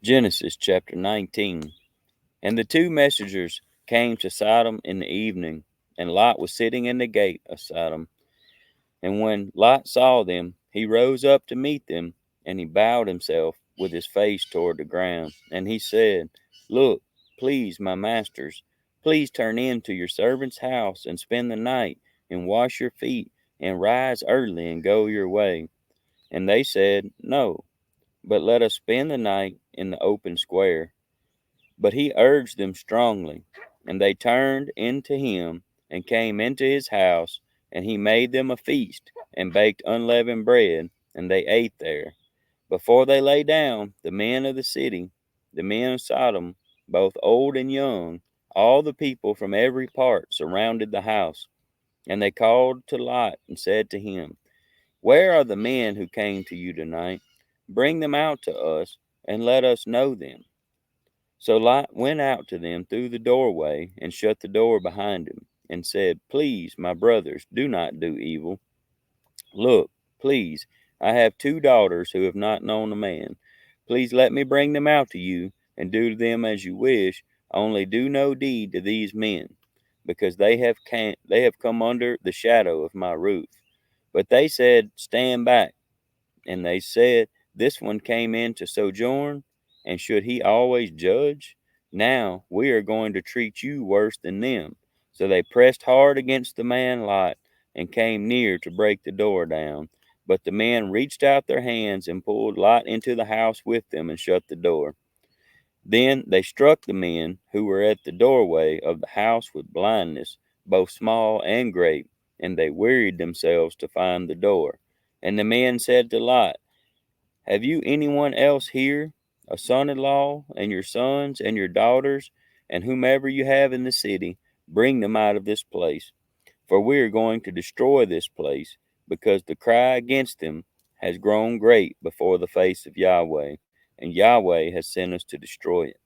Genesis chapter 19. And the two messengers came to Sodom in the evening, and Lot was sitting in the gate of Sodom. And when Lot saw them, he rose up to meet them, and he bowed himself with his face toward the ground. And he said, Look, please, my masters, please turn in to your servant's house and spend the night, and wash your feet, and rise early and go your way. And they said, No, but let us spend the night in the open square. But he urged them strongly, and they turned into him and came into his house, and he made them a feast, and baked unleavened bread, and they ate there. Before they lay down, the men of the city, the men of Sodom, both old and young, all the people from every part surrounded the house. And they called to Lot and said to him, Where are the men who came to you tonight? Bring them out to us, and let us know them. So Lot went out to them through the doorway and shut the door behind him, and said, Please, my brothers, do not do evil. Look, please, I have two daughters who have not known a man. Please let me bring them out to you, and do to them as you wish, only do no deed to these men, because they have come under the shadow of my roof. But they said, Stand back. And they said, This one came in to sojourn, and should he always judge? Now we are going to treat you worse than them. So they pressed hard against the man Lot, and came near to break the door down. But the men reached out their hands and pulled Lot into the house with them and shut the door. Then they struck the men who were at the doorway of the house with blindness, both small and great, and they wearied themselves to find the door. And the men said to Lot, Have you anyone else here, a son in law, and your sons and your daughters, and whomever you have in the city? Bring them out of this place, for we are going to destroy this place, because the cry against them has grown great before the face of Yahweh, and Yahweh has sent us to destroy it.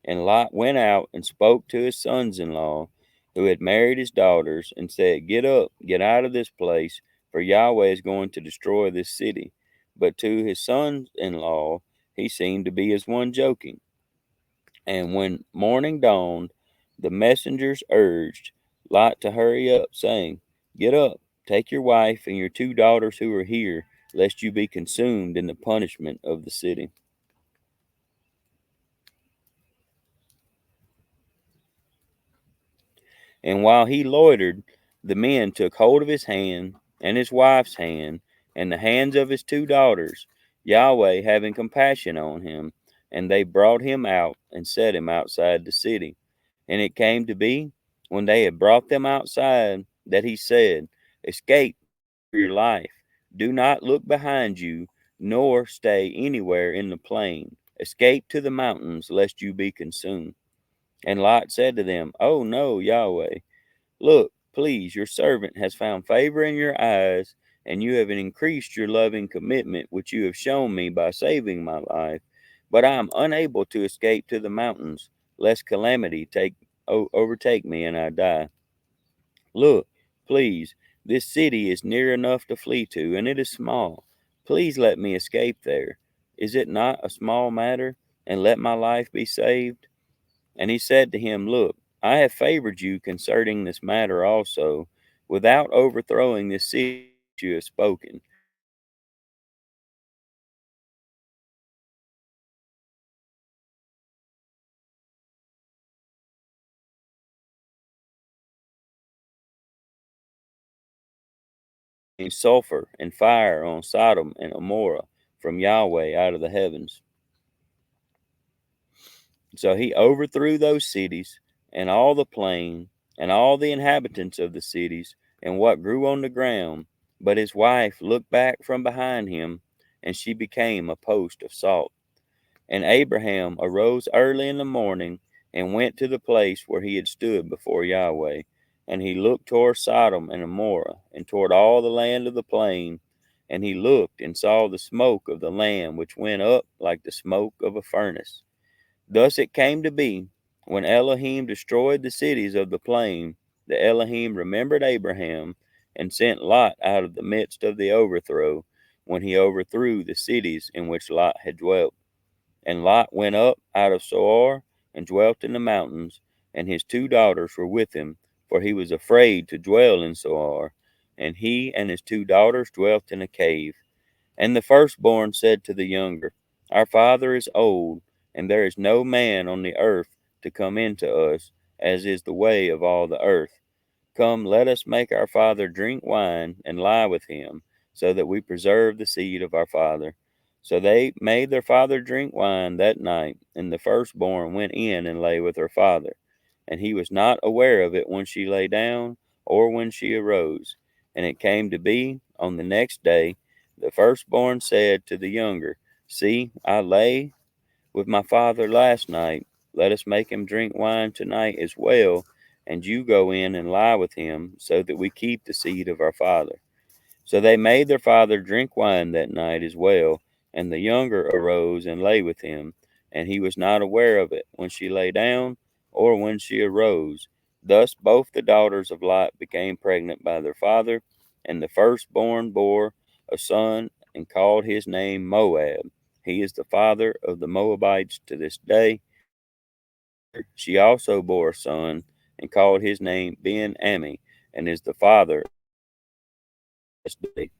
And Lot went out and spoke to his sons in law, who had married his daughters, and said, Get up, get out of this place, for Yahweh is going to destroy this city. But to his sons in law he seemed to be as one joking. And when morning dawned, the messengers urged Lot to hurry up, saying, Get up, take your wife and your two daughters who are here, lest you be consumed in the punishment of the city. And while he loitered, the men took hold of his hand, and his wife's hand, and the hands of his two daughters, Yahweh having compassion on him, and they brought him out and set him outside the city. And it came to be, when they had brought them outside, that he said, Escape for your life. Do not look behind you, nor stay anywhere in the plain. Escape to the mountains, lest you be consumed. And Lot said to them, Oh no, Yahweh. Look, please, your servant has found favor in your eyes, and you have increased your loving commitment which you have shown me by saving my life. But I am unable to escape to the mountains, lest calamity overtake me and I die. Look, please, this city is near enough to flee to, and it is small. Please let me escape there. Is it not a small matter? And let my life be saved. And he said to him, Look, I have favored you concerning this matter also, without overthrowing this city which you have spoken. And sulfur and fire on Sodom and Gomorrah from Yahweh out of the heavens. So he overthrew those cities, and all the plain, and all the inhabitants of the cities, and what grew on the ground. But his wife looked back from behind him, and she became a post of salt. And Abraham arose early in the morning, and went to the place where he had stood before Yahweh. And he looked toward Sodom and Gomorrah, and toward all the land of the plain. And he looked and saw the smoke of the land which went up like the smoke of a furnace. Thus it came to be, when Elohim destroyed the cities of the plain, that Elohim remembered Abraham, and sent Lot out of the midst of the overthrow, when he overthrew the cities in which Lot had dwelt. And Lot went up out of Zoar and dwelt in the mountains, and his 2 daughters were with him, for he was afraid to dwell in Zoar. And he and his 2 daughters dwelt in a cave. And the firstborn said to the younger, Our father is old, and there is no man on the earth to come in to us, as is the way of all the earth. Come, let us make our father drink wine, and lie with him, so that we preserve the seed of our father. So they made their father drink wine that night, and the firstborn went in and lay with her father. And he was not aware of it when she lay down, or when she arose. And it came to be, on the next day, the firstborn said to the younger, See, I lay with my father last night. Let us make him drink wine tonight as well, and you go in and lie with him, so that we keep the seed of our father. So they made their father drink wine that night as well, and the younger arose and lay with him, and he was not aware of it when she lay down, or when she arose. Thus both the daughters of Lot became pregnant by their father, and the firstborn bore a son, and called his name Moab. He is the father of the Moabites to this day. She also bore a son, and called his name Ben Ami, and is the father of this day.